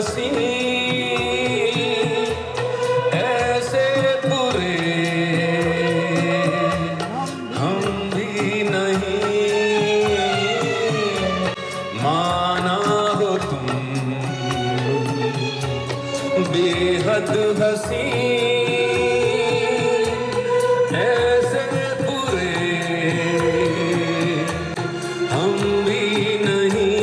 हंसी ऐसे बुरे हम भी नहीं, माना हो तुम बेहद हंसी ऐसे बुरे हम भी नहीं।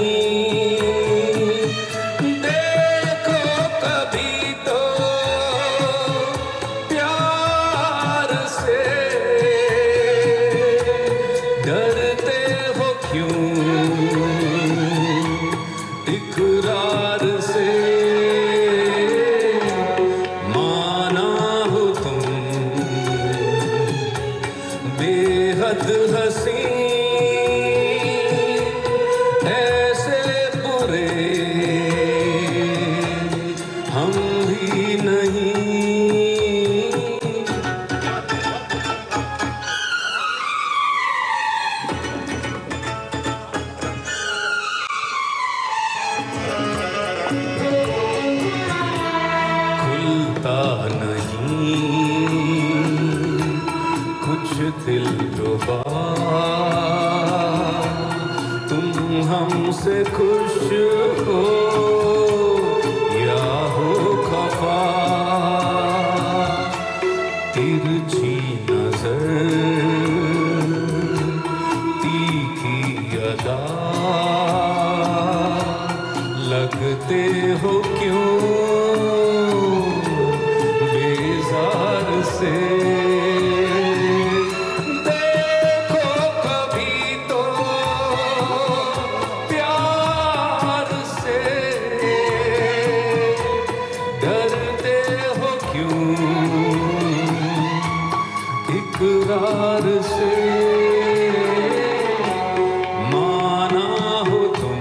देखो कभी तो प्यार से, डरते हो क्यों इकरार से, माना हो तुम बेहद हंसी ऐसे बुरे हम भी नहीं। खुलता नहीं कुछ दिल रुबा, तुम हमसे खुश हो या हो खफा। तिरछी नजर तीखी अदा, लगते हो क्यों बेजार से। देखो कभी तो प्यार से, डरते हो क्यों इकरार से, माना हो तुम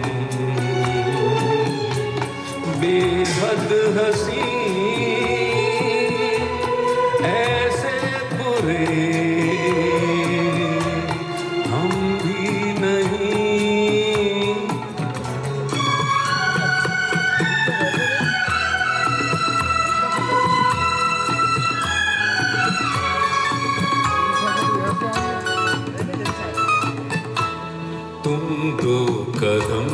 बेहद हंसी ऐसे बुरे हम भी नहीं। तुम दो कदम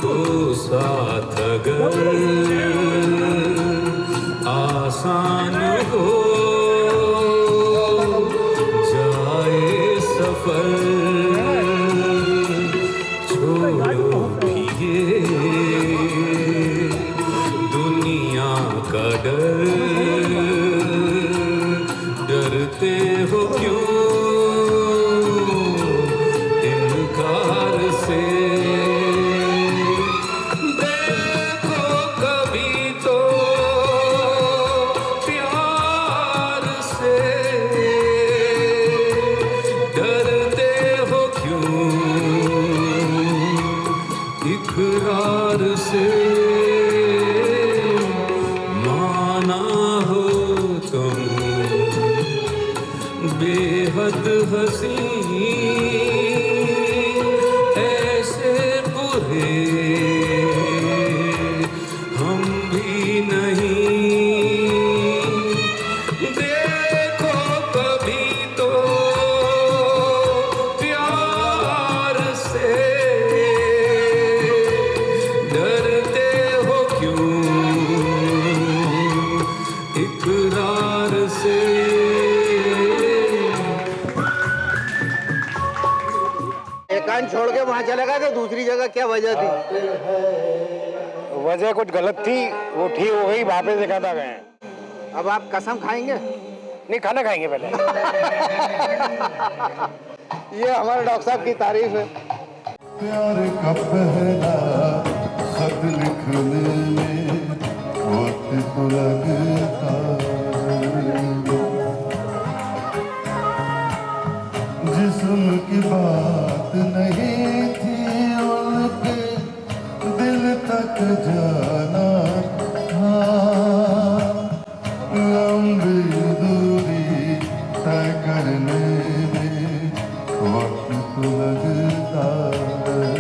दो साथ अगर आसान हो जाए सफर, छोड़ो भी ये दुनिया का डर, डरते हो क्यों इनकार से। देखो कभी तो प्यार से, डरते हो क्यों इकरार से, माना हो तुम बेहद हंसी ऐसे बुरे हम भी नहीं। देखो कभी तो प्यार से, डरते हो क्यों इकरार से। एक कान छोड़ के वहाँ चला गया तो दूसरी जगह क्या वजह थी? वजह कुछ गलत थी, वो ठीक हो गई, वापस दिखाता गए। अब आप कसम खाएंगे? नहीं, खाना खाएंगे पहले। ये हमारे डॉक्टर साहब की तारीफ है। प्यार का पहला खत लिखने में वक्त तो लगता, जिस्म की बात नहीं थी उनके दिल तक जाना था। लंबी दूरी तय करने में वक्त तो लगता है।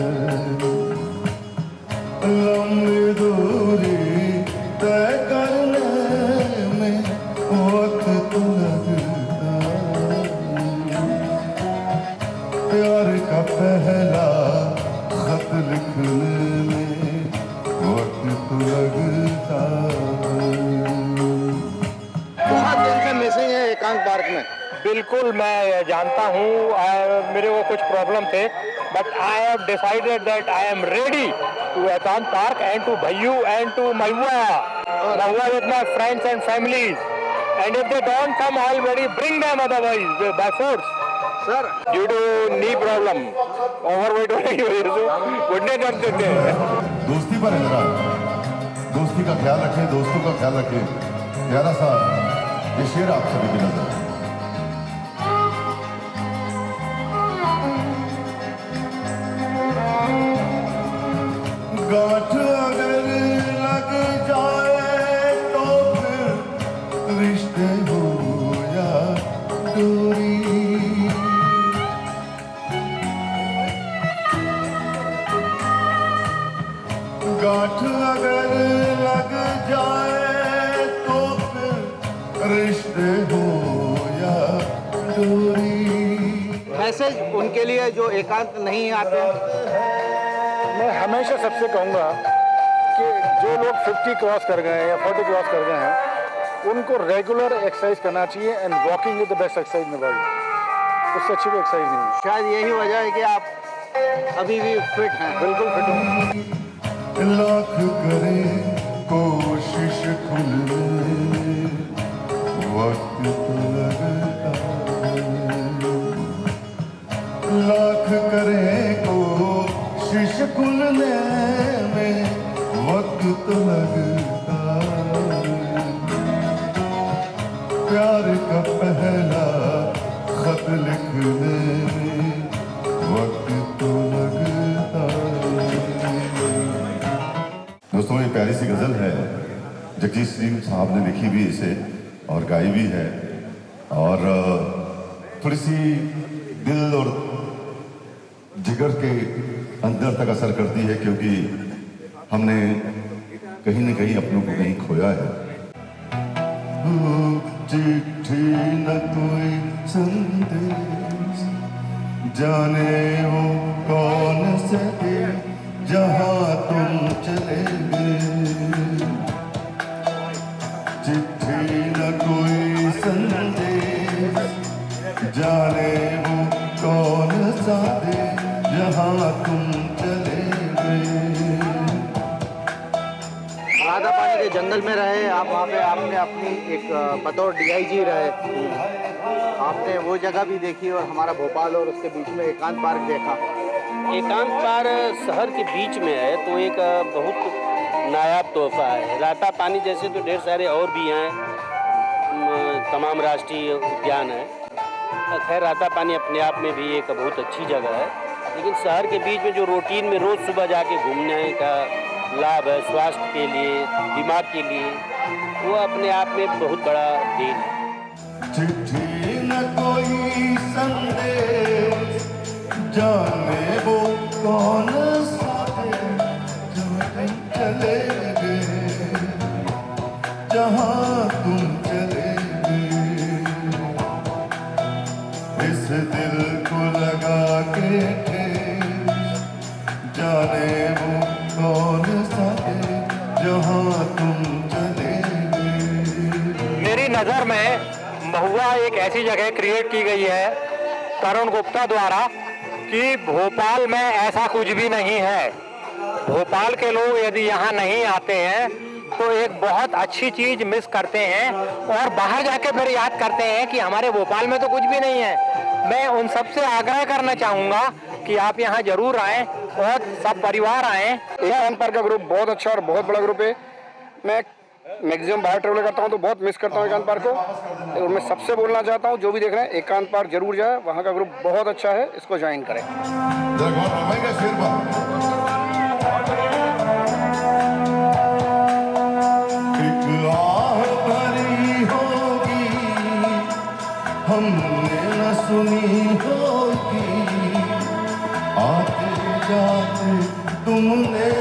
पहला खत लिखने में वक्त तो लगता है। बहुत दिन से मिसिंग है एकांत पार्क में। बिल्कुल मैं जानता हूँ, मेरे को कुछ प्रॉब्लम थे, but I have decided that I am ready to Ekant park and to Bhaiyu and to Mahua with my friends and families, and if they don't come I will very bring them otherwise by force. Sir due to knee problem, overweight होने की वजह से घुटने दर्द देते हैं। दोस्ती पर है जरा, दोस्ती का ख्याल रखें, दोस्तों का ख्याल रखें। प्यारा सा ये शेर आप सभी की नजर है। गांठ अगर लग जाए तो फिर रिश्ते हो या दूरी, गांठ अगर लग जाए तो फिर रिश्ते हो या दूरी। मैसेज उनके लिए जो एकांत नहीं आते हैं। मैं हमेशा सबसे कहूँगा कि जो लोग 50 क्रॉस कर गए हैं या 40 क्रॉस कर गए हैं, उनको रेगुलर एक्सरसाइज करना चाहिए, and walking is the best exercise in the world. उससे अच्छी कोई एक्सरसाइज नहीं है। शायद यही वजह है कि आप अभी भी फिट हैं। बिल्कुल फिट हूँ। लाख करे कोशिश खुलने में वक्त तो लगता है। लाख करे कोशिश खुलने में वक्त तो लगता है। प्यार का पहला खत लिखने में वक्त तो लगता है। दोस्तों ये प्यारी सी गजल है, जगजीत सिंह साहब ने लिखी भी इसे और गाई भी है, और थोड़ी सी दिल और जिगर के अंदर तक असर करती है, क्योंकि हमने कहीं न कहीं अपनों को कहीं खोया है। चिट्ठी न कोई संदेश, जाने वो कौन से देश जहाँ तुम चले गए। चिट्ठी न कोई संदेश, जाने वो कौन सा देश जहाँ तुम चले गए। राधा पानी के जंगल में रहे आप, वहाँ पे आपने अपनी एक बतौर DIG रहे, आपने वो जगह भी देखी और हमारा भोपाल और उसके बीच में एकांत पार्क देखा। एकांत पार्क शहर के बीच में है तो एक बहुत नायाब तोहफा है। राता पानी जैसे तो ढेर सारे और भी हैं, तमाम राष्ट्रीय उद्यान है। खैर राता पानी अपने आप में भी एक बहुत अच्छी जगह है, लेकिन शहर के बीच में जो रूटीन में रोज़ सुबह जाके घूमने का लाभ है स्वास्थ्य के लिए, दिमाग के लिए, वो अपने आप में बहुत बड़ा देन है। चिट्ठी न कोई संदेश, जाने वो कौन सा देश जहाँ तुम चले गए, जहाँ तुम चले गए। इस दिल को लगा के ठेस, जाने वो कौन सा देश जहाँ तुम चले गए। मेरी नज़र में महुआ एक ऐसी जगह क्रिएट की गई है तरुण गुप्ता द्वारा कि भोपाल में ऐसा कुछ भी नहीं है। भोपाल के लोग यदि यहाँ नहीं आते हैं तो एक बहुत अच्छी चीज़ मिस करते हैं और बाहर जाके फिर याद करते हैं कि हमारे भोपाल में तो कुछ भी नहीं है। मैं उन सबसे आग्रह करना चाहूँगा कि आप यहाँ जरूर आएँ और सब परिवार आएँ। एकांत पार्क का ग्रुप बहुत अच्छा और बहुत बड़ा ग्रुप है। मैं मैक्सिमम बाहर ट्रेवल करता हूँ तो बहुत मिस करता हूँ एकांत पार्क को, और मैं सबसे बोलना चाहता हूँ जो भी देख रहे हैं एकांत पार्क जरूर जाए, वहाँ का ग्रुप बहुत अच्छा है, इसको ज्वाइन करें। जरा गौर फरमाइएगा शेर पर। एक आह भरी होगी हमने न सुनी होगी, आते जाते तुमने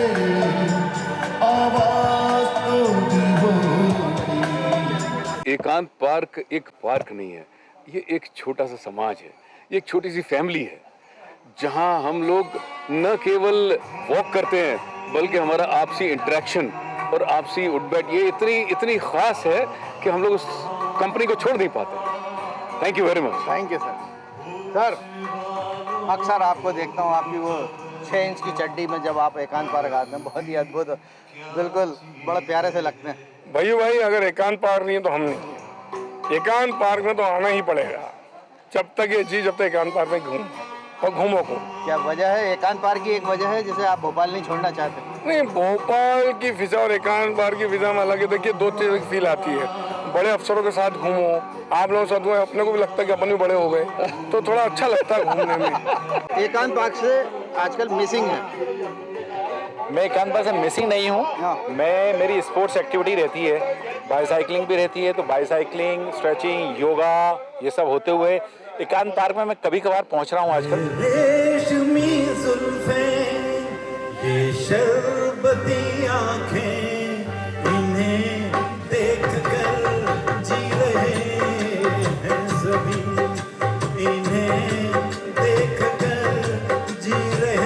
आवाज तो दी होगी। एकांत पार्क एक पार्क नहीं है, ये एक छोटा सा समाज है, ये एक छोटी सी फैमिली है जहां हम लोग न केवल वॉक करते हैं बल्कि हमारा आपसी इंटरेक्शन और आपसी उठबैठ ये इतनी खास है कि हम लोग उस कंपनी को छोड़ नहीं पाते। Thank you very much. Thank you sir. Sir अक्सर आपको देखता हूँ आपकी वो 6 इंच की चड्डी में जब आप एकांत पार्क आते हैं, बहुत ही अद्भुत, बिल्कुल बड़े प्यारे से लगते हैं। भाई अगर एकांत पार्क नहीं है तो हम नहीं। एकांत पार्क में तो आना ही पड़ेगा, जब तक ये जी जब तक एकांत पार्क में घूमो को। क्या वजह है? एकांत पार्क की एक वजह है जिसे आप भोपाल नहीं छोड़ना चाहते? नहीं, भोपाल की फिजा और एकांत पार्क की फिजा में अलग है। देखिए, 2 चीज़ की फील आती है। बड़े अफसरों के साथ घूमो, आप लोगों के साथ घूमो, अपने को भी लगता है कि अपन भी बड़े हो गए, तो थोड़ा अच्छा लगता है घूमने में। एकांत पार्क से आजकल मिसिंग है। मैं एकांत पार्क से मिसिंग नहीं हूँ। मैं मेरी स्पोर्ट्स एक्टिविटी रहती है, बाईसाइकिलिंग भी रहती है, तो बाईसाइकिलिंग, स्ट्रेचिंग, योगा ये सब होते हुए एकांत पार्क में मैं कभी कभार पहुँच रहा हूँ आजकल। रेशमी जुल्फें, ये शरबती आँखें, इन्हें देखकर जी रहे हैं सभी, इन्हें देखकर जी रहे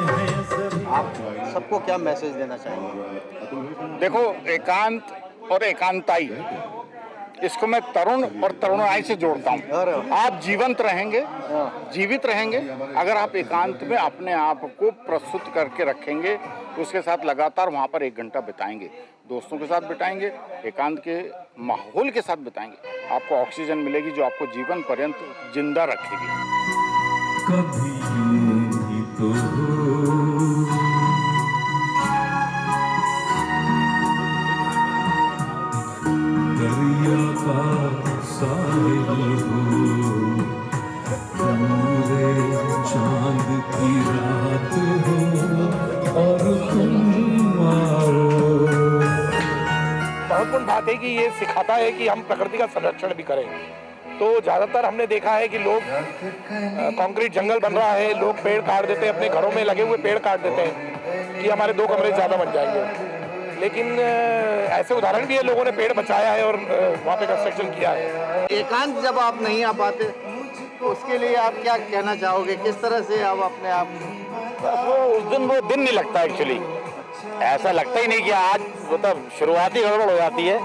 हैं सभी। आप सबको क्या मैसेज देना चाहेंगे? देखो, एकांत और एकांताई इसको मैं तरुण और तरुणाई से जोड़ता हूँ। आप जीवंत रहेंगे, जीवित रहेंगे अगर आप एकांत में अपने आप को प्रस्तुत करके रखेंगे, उसके साथ लगातार वहाँ पर 1 घंटा बिताएंगे, दोस्तों के साथ बिताएंगे, एकांत के माहौल के साथ बिताएंगे, आपको ऑक्सीजन मिलेगी जो आपको जीवन पर्यंत जिंदा रखेगी। कभी यूं ही तो हो, दरिया का साहिल हो, पूरे चांद की रात हो और तुम आओ। महत्वपूर्ण बात है कि ये सिखाता है कि हम प्रकृति का संरक्षण भी करें। तो ज़्यादातर हमने देखा है कि लोग कंक्रीट जंगल बन रहा है, लोग पेड़ काट देते हैं, अपने घरों में लगे हुए पेड़ काट देते हैं कि हमारे 2 कमरे ज़्यादा बन जाएंगे। लेकिन ऐसे उदाहरण भी है, लोगों ने पेड़ बचाया है और वहाँ पे कंस्ट्रक्शन किया है। एकांत जब आप नहीं आ पाते तो उसके लिए आप क्या कहना चाहोगे? किस तरह से आप अपने आप वो उस दिन वो दिन नहीं लगता एक्चुअली, ऐसा लगता ही नहीं कि आज मतलब शुरुआती गड़बड़ हो जाती है।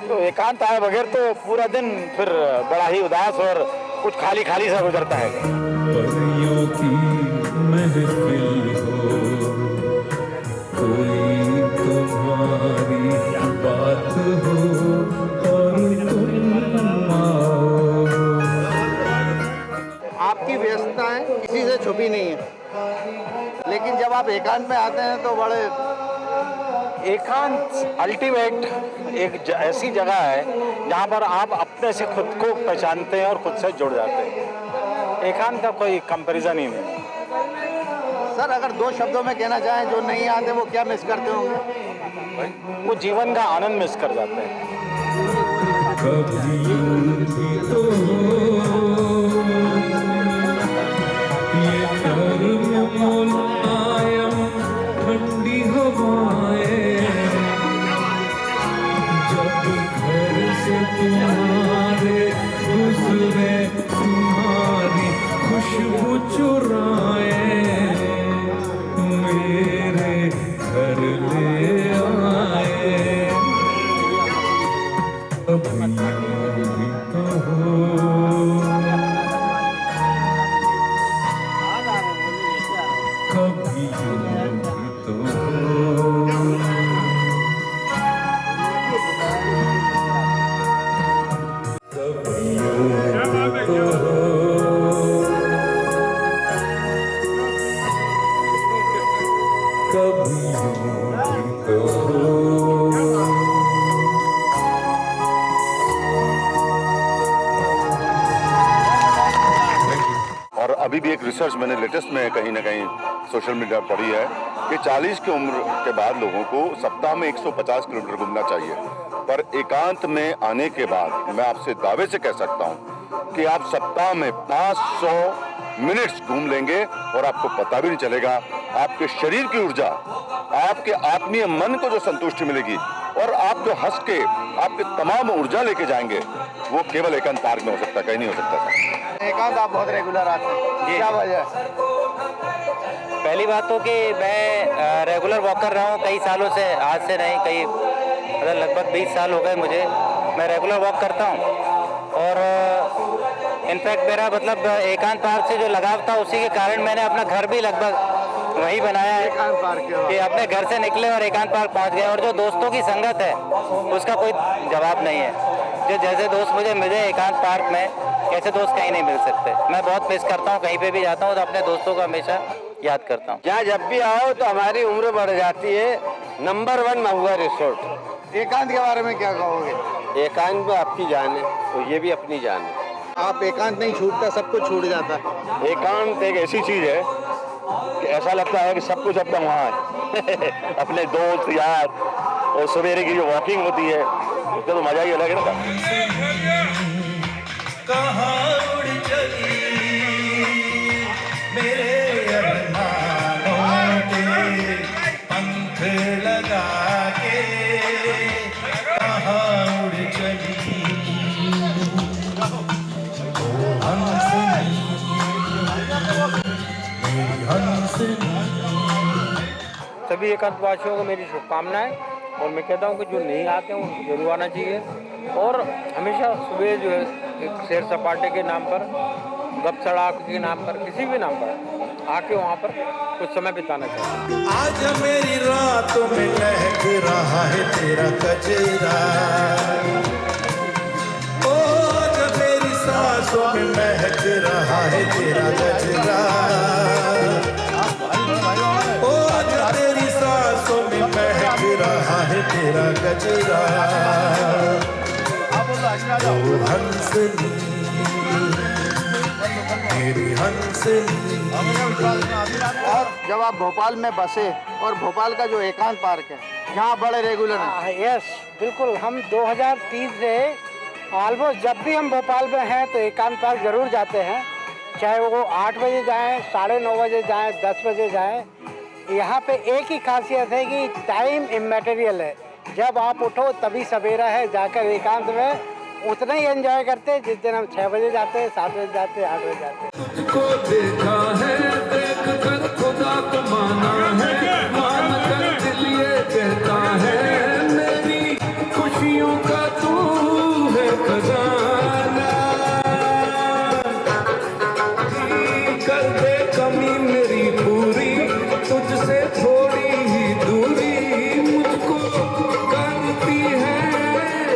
तो एकांत आए बगैर तो पूरा दिन फिर बड़ा ही उदास और कुछ खाली खाली सा गुजरता है। परियों की महफिल हो, कोई तुम्हारी बात हो और तुम आओ। आपकी व्यस्तताएं किसी से छुपी नहीं है, लेकिन जब आप एकांत में आते हैं तो बड़े एकांत अल्टीमेट एक ऐसी जगह है जहाँ पर आप अपने से खुद को पहचानते हैं और खुद से जुड़ जाते हैं। एकांत का कोई कंपैरिजन ही नहीं। सर, अगर 2 शब्दों में कहना चाहें जो नहीं आते वो क्या मिस करते होंगे? वो जीवन का आनंद मिस कर जाते हैं। कभी यूं भी तो हो, ये नर्म मुलायम ठंडी हवाएं, जब घर से तुम्हारे गुजरे तुम्हारी खुशबू चुराए, मेरे घर ले आए। कभी यूं भी तो हो, कभी यूं भी तो हो, कभी यूं भी तो हो, कभी यूं भी तो हो। और अभी भी एक रिसर्च मैंने लेटेस्ट में कहीं ना कहीं सोशल मीडिया पर पढ़ी है कि 40 की उम्र के बाद लोगों को सप्ताह में 150 किलोमीटर घूमना चाहिए। पर एकांत में आने के बाद मैं आपसे दावे से कह सकता हूं कि आप सप्ताह में 500 मिनट्स घूम लेंगे और आपको पता भी नहीं चलेगा। आपके शरीर की ऊर्जा, आपके आत्मीय मन को जो संतुष्टि मिलेगी और आप जो हंस के आपके तमाम ऊर्जा लेके जाएंगे, वो केवल एकांत पार्क में हो सकता है, कहीं नहीं हो सकता। एकांत आप बहुत रेगुलर आते हैं, जी। क्या वजह है? पहली बात तो कि मैं रेगुलर वॉक कर रहा हूँ कई सालों से, आज से नहीं, कई मतलब लगभग 20 साल हो गए मुझे। मैं रेगुलर वॉक करता हूँ और इनफैक्ट मेरा मतलब एकांत पार्क से जो लगाव था उसी के कारण मैंने अपना घर भी लगभग वही बनाया है एकांत पार्क के कि अपने घर से निकले और एकांत पार्क पहुँच गए। और जो दोस्तों की संगत है उसका कोई जवाब नहीं है। जो जैसे दोस्त मुझे मिले एकांत पार्क में, ऐसे दोस्त कहीं नहीं मिल सकते। मैं बहुत मिस करता हूँ, कहीं पे भी जाता हूँ तो अपने दोस्तों को हमेशा याद करता हूँ। यहाँ जब भी आओ तो हमारी उम्र बढ़ जाती है। नंबर 1 महुआ रिसोर्ट। एकांत के बारे में क्या कहोगे? एकांत में आपकी जान है और ये भी अपनी जान है। आप एकांत नहीं छूटता, सब कुछ छूट जाता है। एकांत एक ऐसी चीज है कि ऐसा लगता है कि सब कुछ अपना वहाँ है अपने दोस्त यार, और सवेरे की जो वॉकिंग होती है उसका तो मजा ही अलग है ना। कहाँ उड़ चली मेरे अरमानों के पंख लगा के, कहाँ उड़ चली ओ हंसनी, मेरी हंसनी। सभी एकांतवासियों को मेरी शुभकामनाएं, और मैं कहता हूं कि जो नहीं आते हैं उनको जरूर आना चाहिए। और हमेशा सुबह जो है एक सैर सपाटे के नाम पर, गप सड़ाक के नाम पर, किसी भी नाम पर आके वहाँ पर कुछ समय बिताना चाहिए। आज मेरी रातों में महक रहा है तेरा कचरा, ओ आज मेरी सांसों में महक रहा है तेरा गजरा, ओ आज तेरी सांसों में महक रहा है तेरा गजरा। ओ हंसनी मेरी हंसनी। और जब आप भोपाल में बसे और भोपाल का जो एकांत पार्क है यहाँ बड़े रेगुलर हैं। यस बिल्कुल, हम 2030 से ऑलमोस्ट जब भी हम भोपाल में हैं तो एकांत पार्क जरूर जाते हैं, चाहे वो 8 बजे जाएं, 9:30 बजे जाएं, 10 बजे जाएं। यहाँ पे एक ही खासियत है कि टाइम इमैटेरियल है, जब आप उठो तभी सवेरा है। जाकर एकांत में उतना ही एंजॉय करते हैं जिस दिन हम 6 बजे जाते हैं, 7 बजे जाते हैं, 8 बजे जाते हैं। तुझको देखा है, देख कर खुदा को माना है, मान कर दिल ये कहता है, मेरी खुशियों का तू है खजाना। कर दे कमी मेरी पूरी, तुझसे थोड़ी ही दूरी मुझको करती है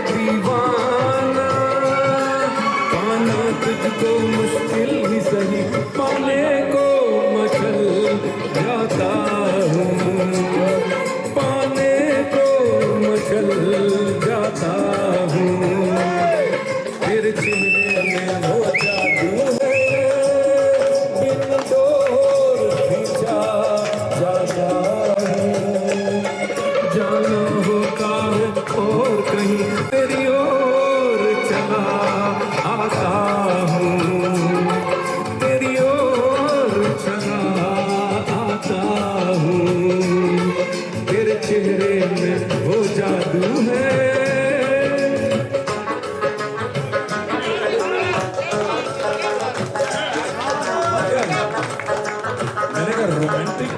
दीवाना। पाना तुझको मुश्किल ही सही, पाने को मचल जाता हूँ, पाने को मचल जाता हूँ। तेरे चेहरे में वो जादू है, बिन डोर खींचा जाता है। जाना होता है और कहीं तेरी ओर चला आता हूँ, तेरी ओर चला आता हूँ। तेरे चेहरे में वो जादू है। मैंने कहा रोमांटिक